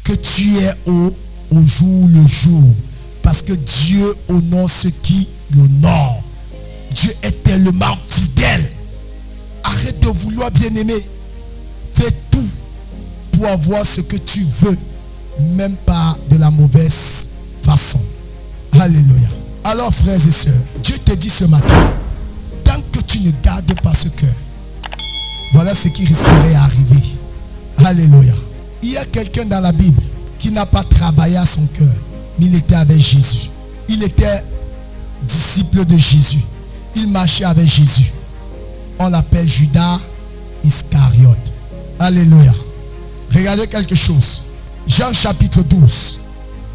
que tu es au jour le jour. Parce que Dieu honore ceux qui l'honorent. Dieu est tellement fidèle. Arrête de vouloir, bien-aimé. Fais tout pour avoir ce que tu veux, même pas de la mauvaise façon. Alléluia. Alors, frères et sœurs, Dieu te dit ce matin, tant que tu ne gardes pas ce cœur, voilà ce qui risquerait d'arriver. Alléluia. Il y a quelqu'un dans la Bible qui n'a pas travaillé à son cœur, mais il était avec Jésus. Il était disciple de Jésus. Il marchait avec Jésus. On l'appelle Judas Iscariote. Alléluia. Regardez quelque chose. Jean chapitre 12,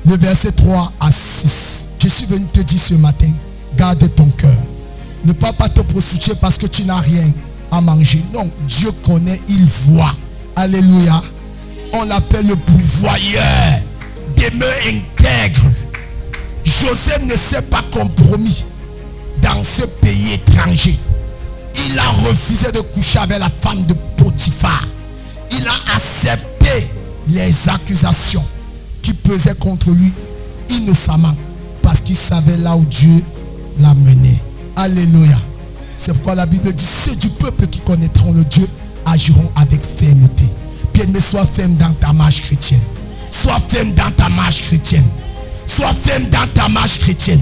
le verset 3 à 6. Je suis venu te dire ce matin, garde ton cœur. Ne pas te prostituer parce que tu n'as rien à manger. Non, Dieu connaît, il voit. Alléluia. On l'appelle le pourvoyeur des mains intègres. Joseph ne s'est pas compromis dans ce pays étranger. Il a refusé de coucher avec la femme de Potiphar. Il a accepté les accusations qui pesaient contre lui innocemment parce qu'il savait là où Dieu l'a mené. Alléluia. C'est pourquoi la Bible dit, ceux du peuple qui connaîtront le Dieu agiront avec fermeté. Bien-aimé, sois ferme dans ta marche chrétienne. Sois ferme dans ta marche chrétienne. Sois ferme dans ta marche chrétienne.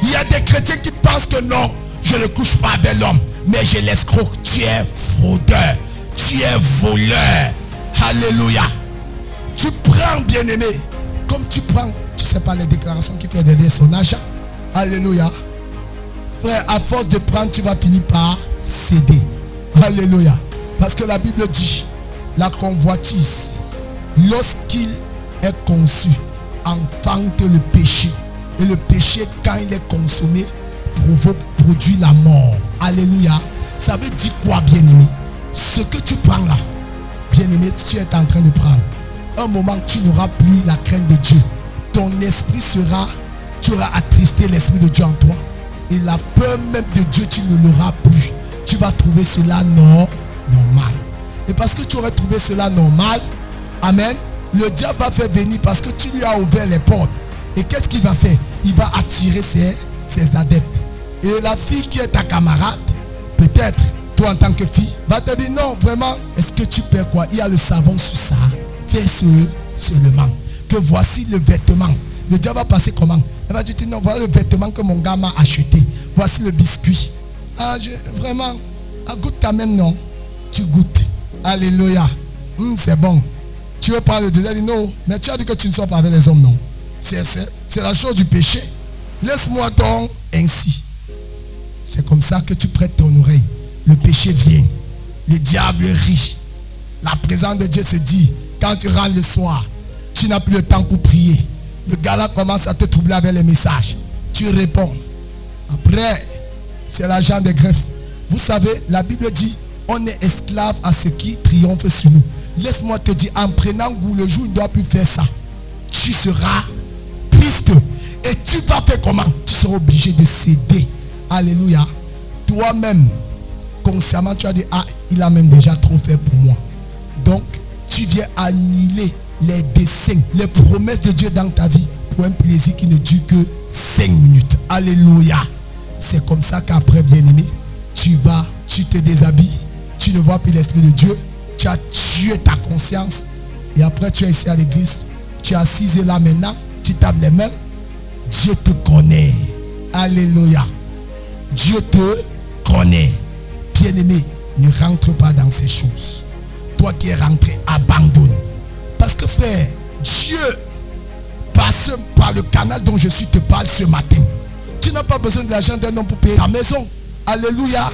Il y a des chrétiens qui pensent que non, je ne couche pas avec l'homme, mais je l'escroque. Tu es fraudeur. Tu es voleur. Alléluia. Tu prends, bien-aimé, comme tu prends, tu sais pas les déclarations qu'il fait derrière son argent. Alléluia. Frère, à force de prendre, tu vas finir par céder. Alléluia. Parce que la Bible dit, la convoitise, lorsqu'il est conçu, enfante le péché. Et le péché, quand il est consommé, produit la mort. Alléluia. Ça veut dire quoi, bien-aimé? Ce que tu prends là, bien-aimé, tu es en train de prendre. Un moment, tu n'auras plus la crainte de Dieu. Ton esprit sera, tu auras attristé l'esprit de Dieu en toi. Et la peur même de Dieu, tu ne l'auras plus. Tu vas trouver cela normal. Et parce que tu aurais trouvé cela normal, amen, le diable va faire venir parce que tu lui as ouvert les portes. Et qu'est-ce qu'il va faire? Il va attirer ses adeptes. Et la fille qui est ta camarade, peut-être, toi en tant que fille, va te dire non, vraiment, est-ce que tu perds quoi? Il y a le savon sur ça. Fais seulement. Que voici le vêtement. Le diable va passer comment? Elle va dire non, voilà le vêtement que mon gars m'a acheté. Voici le biscuit. Vraiment, goûte quand même, non? Tu goûtes. Alléluia. C'est bon. Tu veux prendre le désert? Non, mais tu as dit que tu ne sors pas avec les hommes, non? C'est la chose du péché. Laisse-moi donc ainsi. C'est comme ça que tu prêtes ton oreille. Le péché vient. Le diable rit. La présence de Dieu se dit, quand tu rentres le soir, tu n'as plus le temps pour prier. Le gars-là commence à te troubler avec les messages. Tu réponds. Après, c'est l'agent de greffe. Vous savez, la Bible dit, on est esclave à ce qui triomphe sur nous. Laisse-moi te dire, en prenant goût, le jour où il ne doit plus faire ça, tu seras triste. Et tu vas faire comment? Tu seras obligé de céder. Alléluia. Toi-même, consciemment, tu as dit, ah, il a même déjà trop fait pour moi. Donc, tu viens annuler les desseins, les promesses de Dieu dans ta vie pour un plaisir qui ne dure que 5 minutes. Alléluia. C'est comme ça qu'après, bien-aimé, tu te déshabilles, tu ne vois plus l'Esprit de Dieu, tu as tué ta conscience et après tu es ici à l'église, tu es assise là maintenant, tu tapes les mains. Dieu te connaît. Alléluia. Dieu te connaît. Bien-aimé, ne rentre pas dans ces choses. Toi qui es rentré, abandonne. Parce que frère, Dieu passe par le canal dont je te parle ce matin. Tu n'as pas besoin de l'argent d'un homme pour payer ta maison. Alléluia.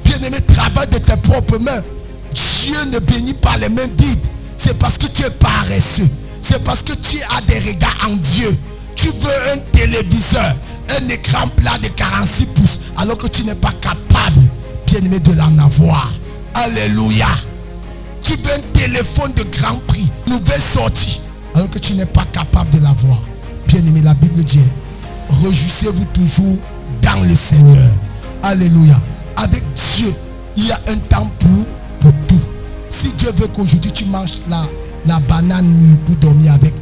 Bien-aimé, travaille de tes propres mains. Dieu ne bénit pas les mains vides. C'est parce que tu es paresseux. C'est parce que tu as des regards envieux. Tu veux un téléviseur, un écran plat de 46 pouces, alors que tu n'es pas capable, bien-aimé, de l'en avoir. Alléluia. Tu veux un téléphone de grand prix, nouvelle sortie, alors que tu n'es pas capable de l'avoir. Bien-aimé, la Bible dit, réjouissez-vous toujours dans le Seigneur. Alléluia. Avec Dieu, il y a un temps pour tout. Si Dieu veut qu'aujourd'hui tu manges la banane mûre pour dormir avec,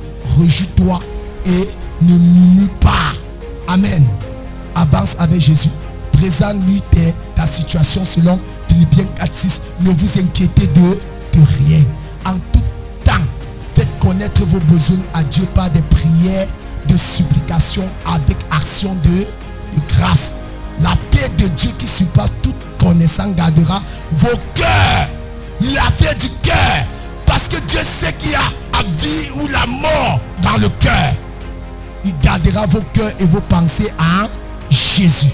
toi et ne murmure pas. Amen. Avance avec Jésus. Présente-lui ta situation selon Philippiens 4:6. Ne vous inquiétez de rien. En tout temps, faites connaître vos besoins à Dieu par des prières de supplication avec action de grâce. La paix de Dieu qui surpasse toute connaissance gardera vos cœurs. L'affaire du cœur. Parce que Dieu sait qu'il y a la vie ou la mort dans le cœur. Il gardera vos cœurs et vos pensées en Jésus.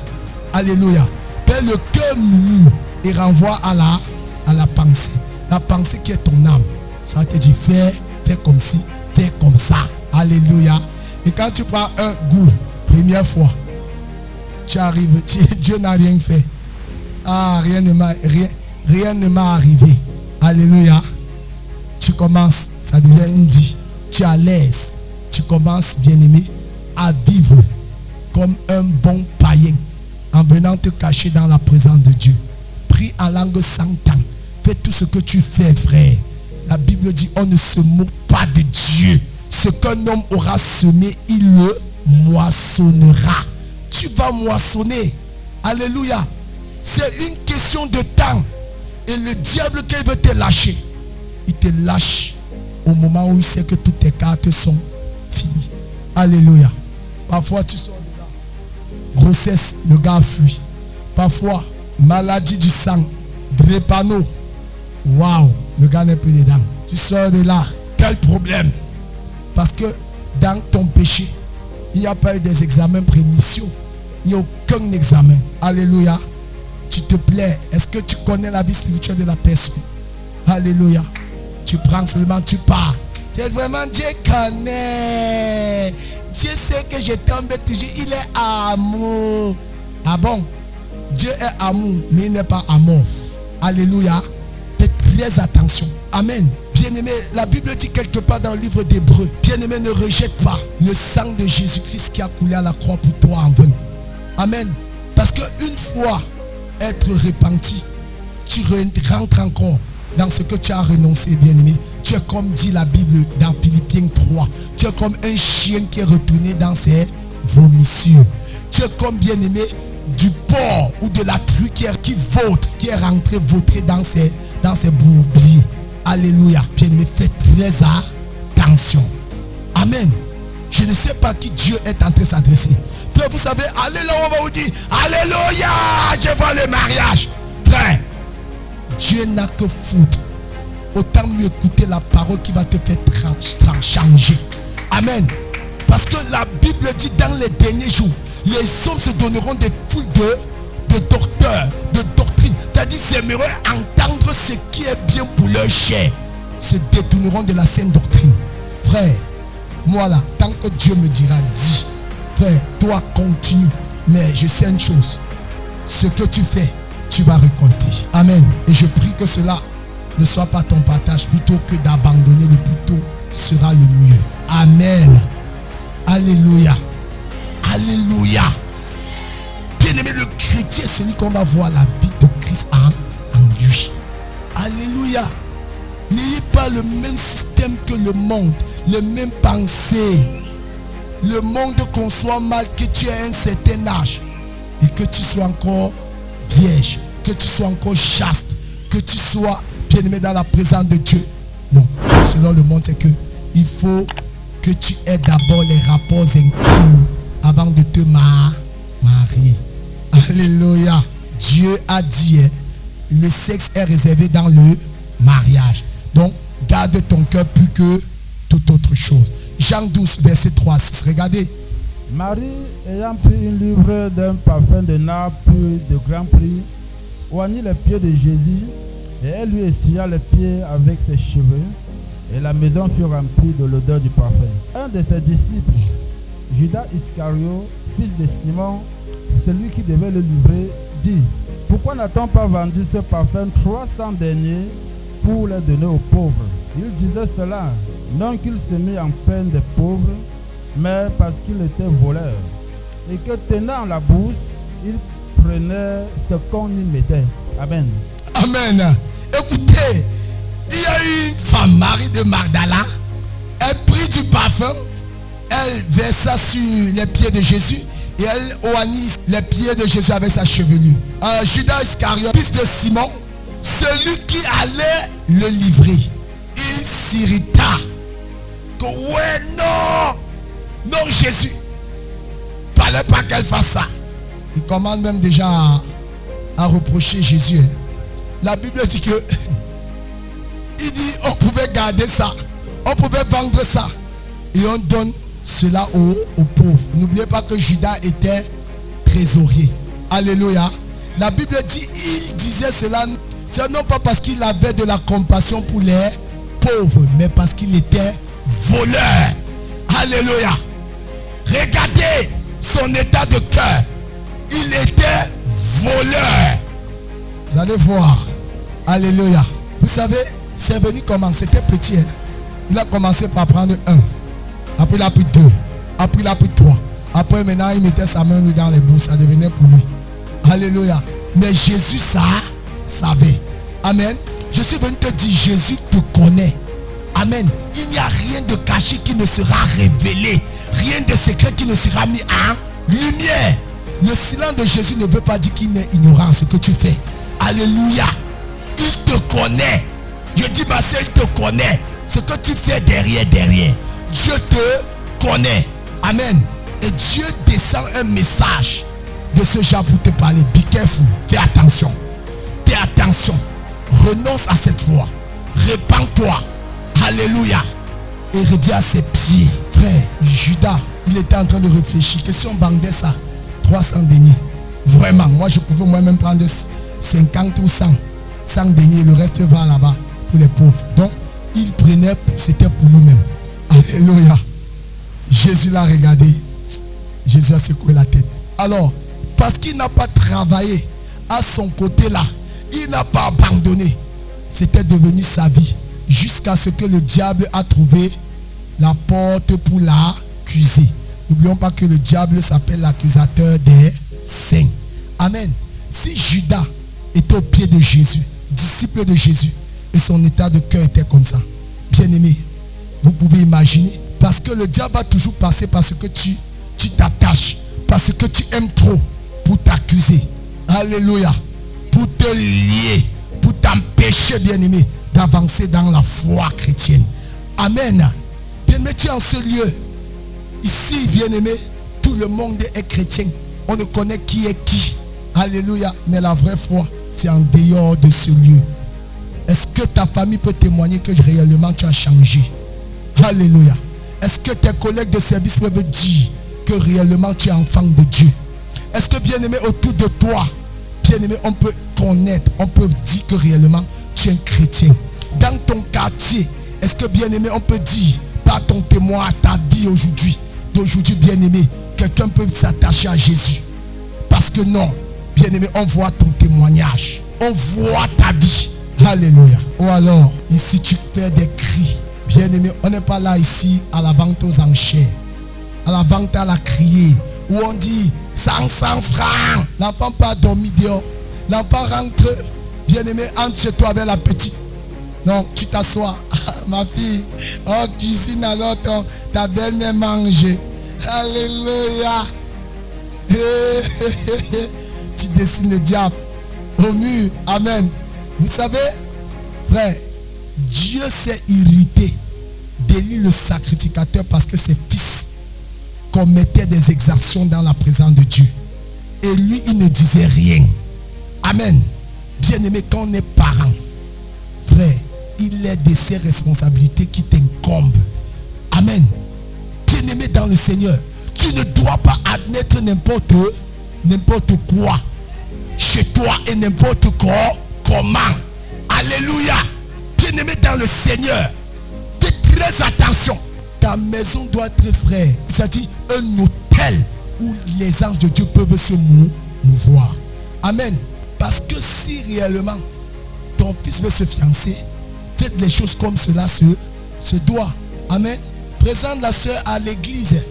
Alléluia. Père, le cœur murmure et renvoie à la pensée. La pensée qui est ton âme. Ça va te dire, fais comme ci, fais comme ça. Alléluia. Et quand tu prends un goût, première fois, tu arrives, Dieu n'a rien fait. Ah, rien ne m'a arrivé. Alléluia. Tu commences, ça devient une vie. Tu es à l'aise. Tu commences, bien-aimé, à vivre comme un bon païen en venant te cacher dans la présence de Dieu. Prie en langue sans temps. Fais tout ce que tu fais, frère. La Bible dit, on ne se moque pas de Dieu. Ce qu'un homme aura semé, il le moissonnera. Tu vas moissonner. Alléluia. C'est une question de temps. Et le diable qui veut te lâcher, il te lâche au moment où il sait que toutes tes cartes sont finies. Alléluia. Parfois tu sors de là. Grossesse, le gars fuit. Parfois, maladie du sang, drépano. Waouh, le gars n'est plus dedans. Tu sors de là. Quel problème? Parce que dans ton péché, il n'y a pas eu des examens prémitiaux. Il n'y a aucun examen. Alléluia. Tu te plais. Est-ce que tu connais la vie spirituelle de la personne? Alléluia. Tu prends seulement, tu pars. C'est vraiment Dieu connaît. Dieu sait que je t'aime toujours. Il est amour. Ah bon? Dieu est amour, mais il n'est pas amorphe. Alléluia. Fais très attention. Amen. Bien-aimé, la Bible dit quelque part dans le livre d'Hébreux, bien-aimé, ne rejette pas le sang de Jésus-Christ qui a coulé à la croix pour toi en vain. Amen. Parce qu'une fois être repenti, tu rentres encore dans ce que tu as renoncé, bien-aimé. Tu es comme dit la Bible dans Philippiens 3. Tu es comme un chien qui est retourné dans ses vomissures. Tu es comme, bien-aimé, du porc ou de la truquière qui vautre, qui est rentré vautré dans ses bourbiers. Alléluia. Bien-aimé, fais très attention. Amen. Je ne sais pas qui Dieu est en train de s'adresser. Frère, vous savez, allez là où on va vous dire, alléluia, je vois le mariage. Frère, Dieu n'a que foutre. Autant mieux écouter la parole qui va te faire changer. Amen. Parce que la Bible dit dans les derniers jours, les hommes se donneront des foules de docteurs, de doctrines. C'est-à-dire, ils aimeraient entendre ce qui est bien pour leur chair. Se détourneront de la saine doctrine. Frère, moi là, tant que Dieu me dira, dis. Frère, toi continue. Mais je sais une chose. Ce que tu fais, tu vas récolter. Amen. Et je prie que cela ne soit pas ton partage. Plutôt que d'abandonner, le plus tôt sera le mieux. Amen. Alléluia. Alléluia. Bien-aimé, le chrétien, c'est lui qu'on va voir la vie de Christ en lui. Alléluia. N'ayez pas le même système que le monde, les mêmes pensées. Le monde conçoit mal que tu aies un certain âge et que tu sois encore vierge, que tu sois encore chaste, que tu sois bien-aimé dans la présence de Dieu. Non, selon le monde, c'est que il faut que tu aies d'abord les rapports intimes avant de te marier. Alléluia. Dieu a dit, le sexe est réservé dans le mariage. Donc, garde ton cœur plus que toute autre chose. Jean 12, verset 3-6. Regardez. Marie, ayant pris une livre d'un parfum de nard pur de grand prix, oignit les pieds de Jésus, et elle lui essuya les pieds avec ses cheveux, et la maison fut remplie de l'odeur du parfum. Un de ses disciples, Judas Iscario, fils de Simon, celui qui devait le livrer, dit: pourquoi n'a-t-on pas vendu ce parfum 300 deniers pour les donner aux pauvres? Il disait cela, non qu'il se mit en peine des pauvres, mais parce qu'il était voleur, et que tenant la bourse, il prenait ce qu'on y mettait. Amen. Amen. Écoutez, il y a une femme, Marie de Magdala, elle prit du parfum, elle Elle versa sur les pieds de Jésus et elle oignit les pieds de Jésus avec sa chevelure. Judas Iscariote, fils de Simon, celui qui allait le livrer, il s'irrita. Que ouais, non, Jésus, fallait pas qu'elle fasse ça. Il commence même déjà à reprocher Jésus. La Bible dit que il dit on pouvait garder ça, on pouvait vendre ça et on donne cela aux pauvres. N'oubliez pas que Judas était trésorier. Alléluia. La Bible dit il disait cela, c'est non pas parce qu'il avait de la compassion pour les pauvres, mais parce qu'il était voleur. Alléluia. Regardez son état de cœur. Il était voleur. Vous allez voir. Alléluia. Vous savez, c'est venu comment? C'était petit. Il a commencé par prendre un. Après il a pris deux. Après il a pris trois. Après maintenant il mettait sa main dans les bouches. Ça devenait pour lui. Alléluia. Mais Jésus ça savait. Amen. Je suis venu te dire, Jésus te connaît. Amen. Il n'y a rien de caché qui ne sera révélé. Rien de secret qui ne sera mis en lumière. Le silence de Jésus ne veut pas dire qu'il est ignorant ce que tu fais. Alléluia. Il te connaît. Je dis ma soeur, il te connaît. Ce que tu fais derrière. Dieu te connaît. Amen. Et Dieu descend un message de ce genre pour te parler. Be careful. Fais attention. Fais attention. Renonce à cette foi. Répands-toi. Alléluia. Et reviens à ses pieds. Frère, Judas, il était en train de réfléchir. Que si on vendait ça, 300 deniers. Vraiment, moi je pouvais moi-même prendre 50 ou 100 deniers. Le reste va là-bas pour les pauvres. Donc, il prenait, c'était pour lui-même. Alléluia. Jésus l'a regardé. Jésus a secoué la tête. Alors, parce qu'il n'a pas travaillé à son côté là, il n'a pas abandonné. C'était devenu sa vie. Jusqu'à ce que le diable a trouvé la porte pour l'accuser. N'oublions pas que le diable s'appelle l'accusateur des saints. Amen. Si Judas était au pied de Jésus, disciple de Jésus, et son état de cœur était comme ça, bien aimé, vous pouvez imaginer, parce que le diable va toujours passer parce que tu t'attaches, parce que tu aimes trop, pour t'accuser. Alléluia. Pour te lier, pour t'empêcher, bien aimé, d'avancer dans la foi chrétienne. Amen. Bien-aimé, tu es en ce lieu. Ici, bien-aimé, tout le monde est chrétien. On ne connaît qui est qui. Alléluia. Mais la vraie foi, c'est en dehors de ce lieu. Est-ce que ta famille peut témoigner que réellement tu as changé? Alléluia. Est-ce que tes collègues de service peuvent dire que réellement tu es enfant de Dieu? Est-ce que, bien-aimé, autour de toi, bien-aimé, on peut connaître, on peut dire que réellement tu es un chrétien? Dans ton quartier, est-ce que, bien-aimé, on peut dire par ton témoin à ta vie aujourd'hui, d'aujourd'hui, bien-aimé, quelqu'un peut s'attacher à Jésus? Parce que non, bien-aimé, on voit ton témoignage, on voit ta vie. Alléluia. Ou alors, ici tu fais des cris. Bien-aimé, on n'est pas là ici à la vente aux enchères, à la vente à la crier, où on dit 100 francs. L'enfant pas dormi dehors. L'enfant rentre, bien-aimé, entre chez toi avec la petite. Non, tu t'assois. Ma fille, oh, cuisine alors ta belle-mère mange. Alléluia. Tu dessines le diable au mur. Amen. Vous savez, frère, Dieu s'est irrité d'Élie le sacrificateur parce que ses fils commettaient des exactions dans la présence de Dieu. Et lui, il ne disait rien. Amen. Bien-aimé, quand on est parent, frère, il est de ses responsabilités qui t'incombent. Amen. Bien-aimé dans le Seigneur, tu ne dois pas admettre n'importe quoi chez toi et n'importe comment. Alléluia. Bien-aimé dans le Seigneur, fais très attention. Ta maison doit être, frère, c'est-à-dire un hôtel où les anges de Dieu peuvent se mouvoir. Amen. Parce que si réellement ton fils veut se fiancer, faites les choses comme cela se doit. Amen. Présente la soeur à l'église,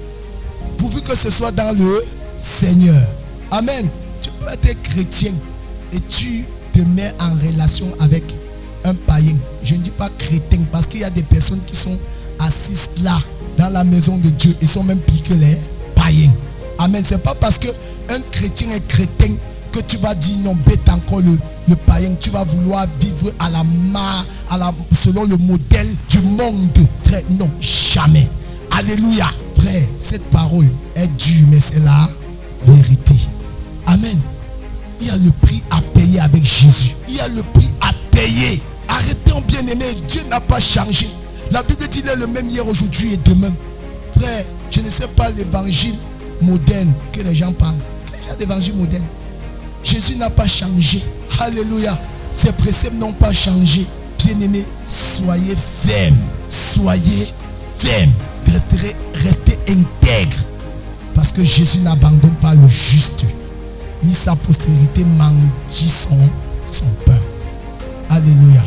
pourvu que ce soit dans le Seigneur. Amen. Tu peux être chrétien et tu te mets en relation avec un païen. Je ne dis pas chrétien parce qu'il y a des personnes qui sont assises là dans la maison de Dieu. Ils sont même pires que les païens. Amen. C'est pas parce que un chrétien est chrétien que tu vas dire non, bête encore le païen. Tu vas vouloir vivre selon le modèle du monde. Frère, non, jamais. Alléluia. Frère, cette parole est dure, mais c'est la vérité. Amen. Il y a le prix à payer avec Jésus. Il y a le prix à payer. Arrêtons, bien-aimés. Dieu n'a pas changé. La Bible dit qu'il est le même hier, aujourd'hui et demain. Frère, je ne sais pas l'évangile moderne que les gens parlent. Quel genre d'évangile moderne? Jésus n'a pas changé. Alléluia. Ses préceptes n'ont pas changé. Bien-aimés, soyez fermes. Soyez fermes. Restez intègres. Parce que Jésus n'abandonne pas le juste. Ni sa postérité mendier son pain. Alléluia.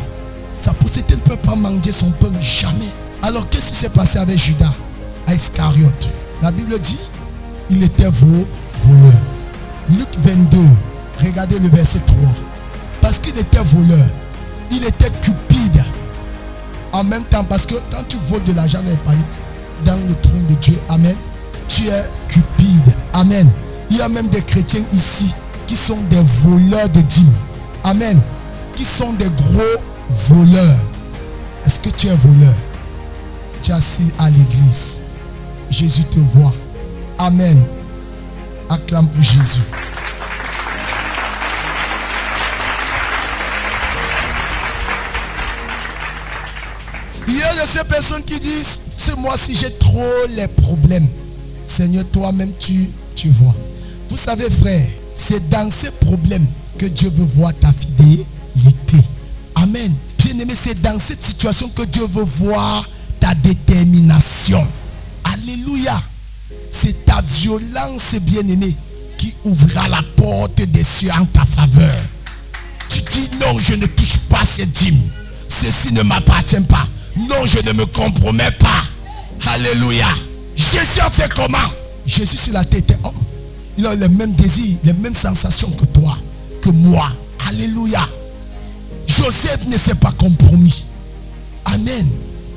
Sa postérité ne peut pas mendier son pain, jamais. Alors qu'est-ce qui s'est passé avec Judas à Iscariote? La Bible dit, il était voleur. Luc 22, regardez le verset 3. Parce qu'il était voleur, il était cupide. En même temps, parce que quand tu voles de l'argent dans le trône de Dieu, amen, tu es cupide. Amen. Il y a même des chrétiens ici qui sont des voleurs de dîmes. Amen. Qui sont des gros voleurs. Est-ce que tu es voleur? Tu es assis à l'église. Jésus te voit. Amen. Acclame pour Jésus. Il y a de ces personnes qui disent, ce mois-ci j'ai trop les problèmes. Seigneur, toi-même tu vois. Vous savez, frère, c'est dans ces problèmes que Dieu veut voir ta fidélité. Amen. Bien-aimé, c'est dans cette situation que Dieu veut voir ta détermination. Alléluia. C'est ta violence, bien-aimé, qui ouvrira la porte des cieux en ta faveur. Tu dis non, je ne touche pas ces dîmes. Ceci ne m'appartient pas. Non, je ne me compromets pas. Alléluia. Jésus a fait comment? Jésus sur la terre était homme. Il a les mêmes désirs, les mêmes sensations que toi, que moi. Alléluia. Joseph ne s'est pas compromis. Amen.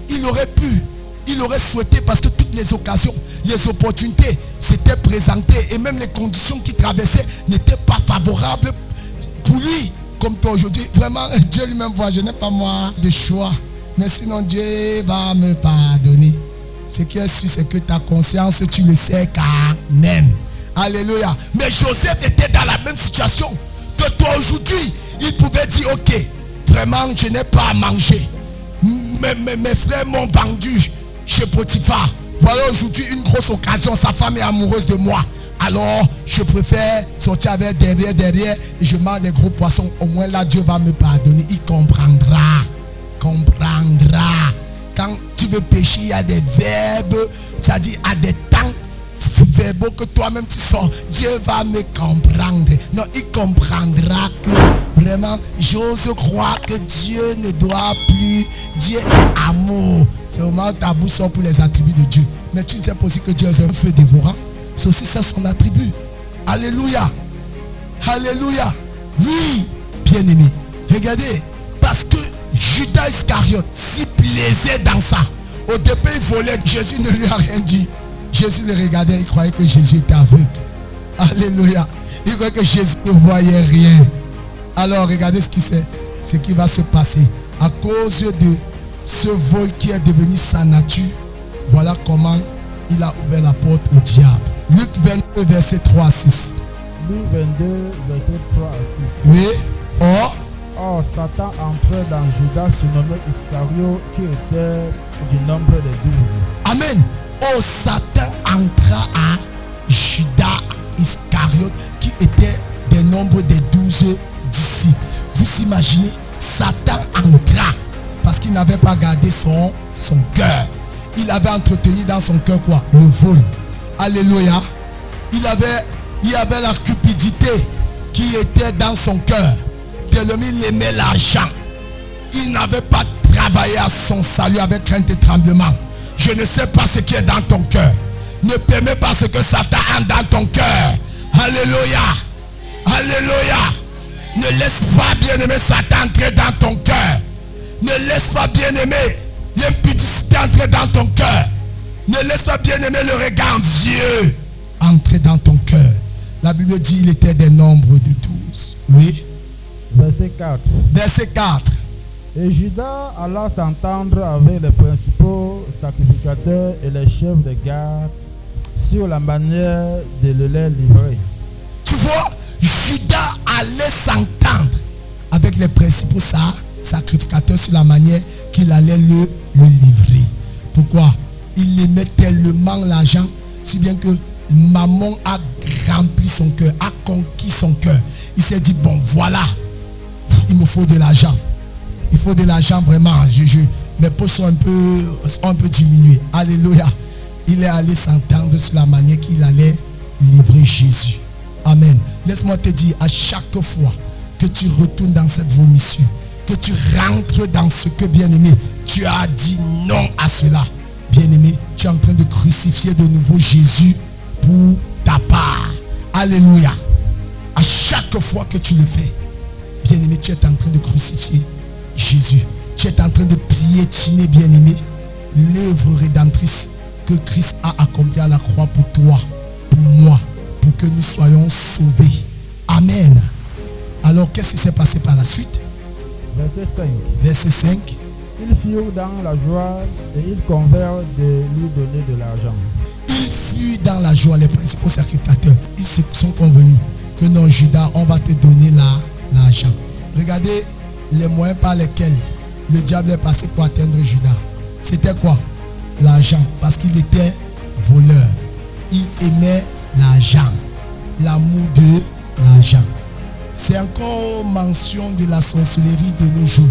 Il aurait souhaité, parce que toutes les occasions, les opportunités s'étaient présentées et même les conditions qu'il traversait n'étaient pas favorables pour lui. Comme toi aujourd'hui, vraiment, Dieu lui-même voit, je n'ai pas moi de choix. Mais sinon, Dieu va me pardonner. Ce qui est sûr, c'est que ta conscience, tu le sais quand même. Alléluia. Mais Joseph était dans la même situation que toi aujourd'hui. Il pouvait dire, ok, vraiment, je n'ai pas à manger. Mes frères m'ont vendu chez Potiphar. Voilà aujourd'hui une grosse occasion. Sa femme est amoureuse de moi. Alors, je préfère sortir avec derrière et je mange des gros poissons. Au moins là, Dieu va me pardonner. Il comprendra. Quand tu veux pécher, il y a des verbes, c'est-à-dire à des temps verbaux que toi-même tu sors. Dieu va me comprendre. Non, il comprendra que vraiment, j'ose croire que Dieu ne doit plus. Dieu est amour. C'est au moment où ta bouche sort pour les attributs de Dieu. Mais tu ne sais pas aussi que Dieu est un feu dévorant. C'est aussi ça son attribut. Alléluia. Alléluia. Oui, bien-aimé. Regardez, parce que Judas Iscariote s'y plaisait dans ça. Au début, il volait. Jésus ne lui a rien dit. Jésus le regardait. Il croyait que Jésus était aveugle. Alléluia. Il croyait que Jésus ne voyait rien. Alors, regardez ce qui va se passer. À cause de ce vol qui est devenu sa nature, voilà comment il a ouvert la porte au diable. Luc 22, verset 3 à 6. Luc 22, verset 3 à 6. Oui. Or, Satan entrait dans Judas, surnommé Iscariot, qui était du nombre des 12. Amen. Oh, Satan entra à Judas Iscariot, qui était des nombres des 12 disciples. Vous imaginez, Satan entra parce qu'il n'avait pas gardé son cœur. Il avait entretenu dans son cœur quoi? Le vol. Alléluia. Il avait la cupidité qui était dans son cœur. Tellement il aimait l'argent. Il n'avait pas travaillé à son salut avec crainte et tremblement. Je ne sais pas ce qui est dans ton cœur. Ne permets pas ce que Satan a dans ton cœur. Alléluia. Alléluia. Ne laisse pas, bien-aimé, Satan entrer dans ton cœur. Ne laisse pas, bien-aimé, l'impudicité entrer dans ton cœur. Ne laisse pas, bien-aimé, le regard envieux entrer dans ton cœur. La Bible dit il était des nombres de 12. Oui. Verset 4. Verset 4. Et Judas alla s'entendre avec les principaux sacrificateurs et les chefs de garde sur la manière de le les livrer. Tu vois, Judas allait s'entendre avec les principaux sacrificateurs sur la manière qu'il allait le livrer. Pourquoi? Il aimait tellement l'argent, si bien que Mammon a rempli son cœur, a conquis son cœur. Il s'est dit, bon voilà, il me faut de l'argent. Il faut de l'argent vraiment. Mes poches sont un peu diminuées. Alléluia. Il est allé s'entendre sur la manière qu'il allait livrer Jésus. Amen. Laisse-moi te dire, à chaque fois que tu retournes dans cette vomissure, que tu rentres dans ce que, bien-aimé, tu as dit non à cela. Bien-aimé, tu es en train de crucifier de nouveau Jésus pour ta part. Alléluia. À chaque fois que tu le fais, bien-aimé, tu es en train de crucifier Jésus. Tu es en train de piétiner, bien-aimé, l'œuvre rédemptrice que Christ a accomplie à la croix pour toi, pour moi, pour que nous soyons sauvés. Amen. Alors, qu'est-ce qui s'est passé par la suite? Verset 5. Verset 5. Ils furent dans la joie et ils convinrent de lui donner de l'argent. Ils furent dans la joie, les principaux sacrificateurs. Ils se sont convenus que non, Judas, on va te donner l'argent. Regardez les moyens par lesquels le diable est passé pour atteindre Judas. C'était quoi? L'argent, parce qu'il était voleur. Il aimait l'argent, l'amour de l'argent. C'est encore mention de la sorcellerie de nos jours.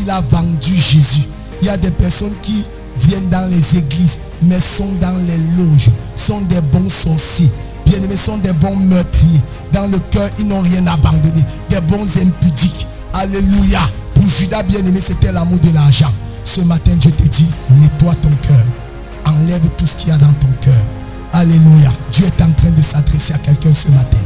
Il a vendu Jésus. Il y a des personnes qui viennent dans les églises, mais sont dans les loges, sont des bons sorciers, bien-aimés, sont des bons meurtriers. Dans le cœur, ils n'ont rien abandonné. Des bons impudiques. Alléluia. Pour Judas, bien-aimé, c'était l'amour de l'argent. Ce matin, je te dis, nettoie ton cœur. Enlève tout ce qu'il y a dans ton cœur. Alléluia. Dieu est en train de s'adresser à quelqu'un ce matin.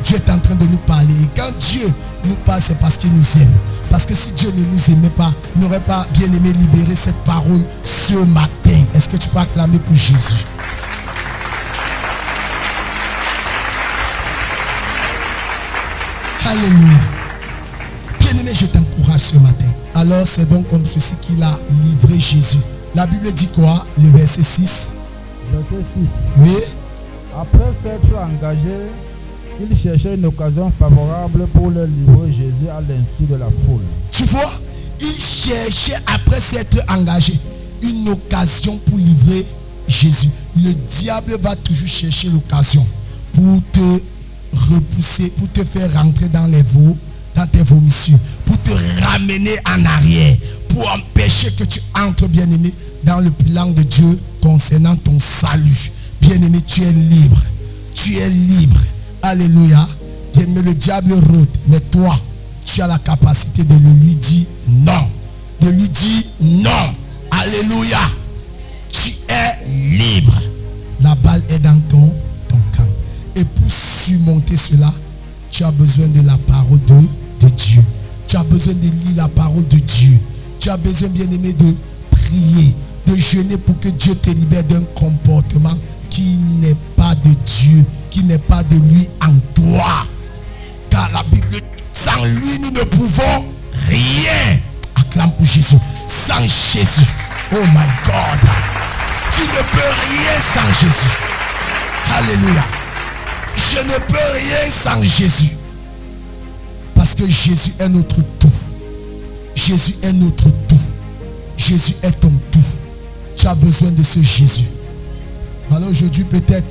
Dieu est en train de nous parler. Et quand Dieu nous parle, c'est parce qu'il nous aime. Parce que si Dieu ne nous aimait pas, il n'aurait pas bien aimé libérer cette parole ce matin. Est-ce que tu peux acclamer pour Jésus? Alléluia. Bien-aimé, je t'encourage ce matin. Alors c'est donc comme ceci qu'il a livré Jésus. La Bible dit quoi? Le verset 6. Verset 6. Oui. Après s'être engagé, il cherchait une occasion favorable pour le livrer Jésus à l'insu de la foule. Tu vois, il cherchait après s'être engagé une occasion pour livrer Jésus. Le diable va toujours chercher l'occasion pour te repousser, pour te faire rentrer dans tes vomissures, pour te ramener en arrière, pour empêcher que tu entres, bien-aimé, dans le plan de Dieu concernant ton salut. Bien-aimé, tu es libre. Tu es libre. Alléluia. Bien-aimé, le diable rôde, mais toi, tu as la capacité de lui dire non. De lui dire non. Alléluia. Tu es libre. La balle est dans ton camp. Et pour surmonter cela, tu as besoin de la parole de Dieu. Tu as besoin de lire la parole de Dieu. Tu as besoin, bien-aimé, de prier, de jeûner pour que Dieu te libère d'un comportement qui n'est pas de Dieu, qui n'est pas de lui en toi. Car la Bible dit, sans lui, nous ne pouvons rien. Acclame pour Jésus. Sans Jésus, oh my God, tu ne peux rien sans Jésus. Alléluia. Je ne peux rien sans Jésus. Parce que Jésus est notre tout. Jésus est notre tout. Jésus est ton tout. Tu as besoin de ce Jésus. Alors aujourd'hui, peut-être,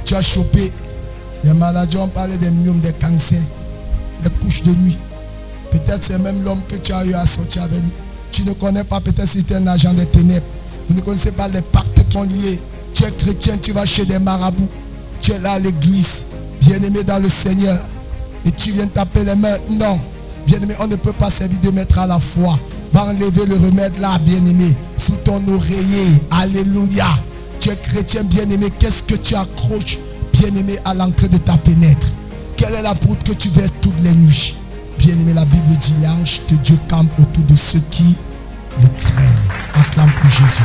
tu as chopé des maladies. On parlait des myomes, des cancers, des couches de nuit. Peut-être c'est même l'homme que tu as eu à sortir avec lui. Tu ne connais pas, peut-être si tu es un agent des ténèbres. Vous ne connaissez pas les pactes qui sont liés. Tu es chrétien, tu vas chez des marabouts. Tu es là à l'église, bien-aimé dans le Seigneur. Et tu viens taper les mains. Non, bien-aimé, on ne peut pas servir de maître à la foi. Va enlever le remède là, bien-aimé, sous ton oreiller. Alléluia. Tu es chrétien, bien-aimé. Qu'est-ce que tu accroches, bien-aimé, à l'entrée de ta fenêtre? Quelle est la poudre que tu verses toutes les nuits? Bien-aimé, la Bible dit, l'ange de Dieu campe autour de ceux qui le craignent. Acclame pour Jésus.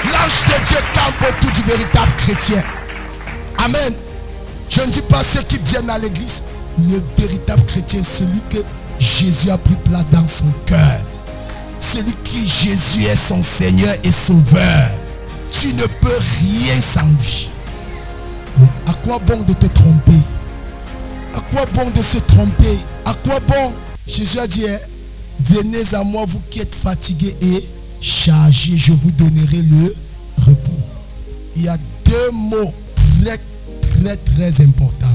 L'ange de Dieu campe autour du véritable chrétien. Amen. Je ne dis pas ceux qui viennent à l'église. Le véritable chrétien, celui que Jésus a pris place dans son cœur. Celui qui Jésus est son Seigneur et Sauveur. Tu ne peux rien sans lui. Mais à quoi bon de te tromper? À quoi bon de se tromper? À quoi bon? Jésus a dit, venez à moi vous qui êtes fatigués et chargés, je vous donnerai le repos. Il y a deux mots très importants.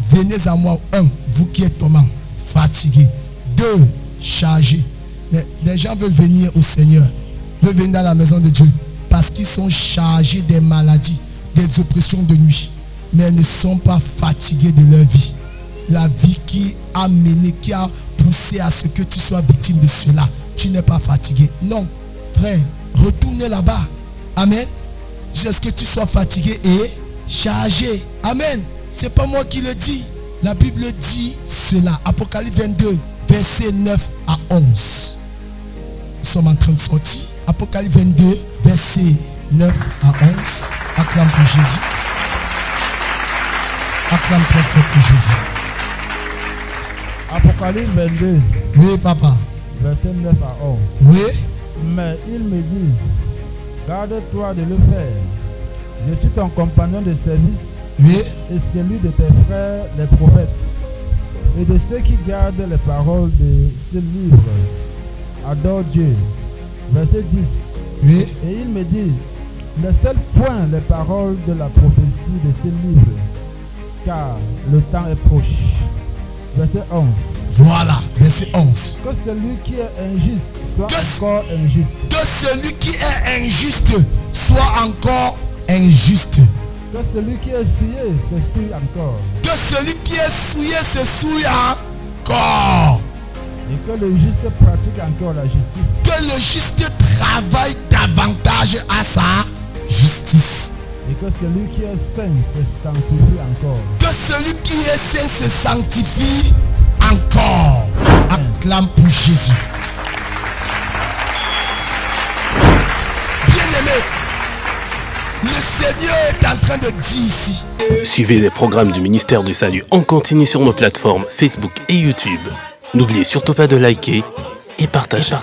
Venez à moi, un, vous qui êtes comment? Fatigués. Deux, chargés. Mais des gens veulent venir au Seigneur, veulent venir dans la maison de Dieu parce qu'ils sont chargés des maladies, des oppressions de nuit, mais ne sont pas fatigués de leur vie. La vie qui a mené, qui a poussé à ce que tu sois victime de cela. Tu n'es pas fatigué. Non, frère, retourne là-bas. Amen. Jusqu'à ce que tu sois fatigué et chargé. Amen. C'est pas moi qui le dis. La Bible dit cela. Apocalypse 22, versets 9 à 11. Nous sommes en train de sortir. Apocalypse 22, versets 9 à 11. Acclame pour Jésus. Acclame très fort pour Jésus. Apocalypse 22. Oui, papa. Verset 9 à 11. Oui. Mais il me dit, garde-toi de le faire. Je suis ton compagnon de service Oui. et celui de tes frères les prophètes et de ceux qui gardent les paroles de ce livre. Adore Dieu. Verset 10. Oui. Et il me dit, ne scelle point les paroles de la prophétie de ce livre, car le temps est proche. Verset 11. Voilà, verset 11. Que celui qui est injuste soit encore injuste. Que celui qui est injuste soit encore injuste. Que celui qui est souillé se souille encore. Que celui qui est souillé se souille encore. Et que le juste pratique encore la justice. Que le juste travaille davantage à sa justice. Et que celui qui est saint se sanctifie encore. Que celui qui est saint se sanctifie encore. Acclame pour Jésus. Bien-aimé, le Seigneur est en train de dire ici. Suivez les programmes du ministère du Salut en continu sur nos plateformes Facebook et YouTube. N'oubliez surtout pas de liker et partager.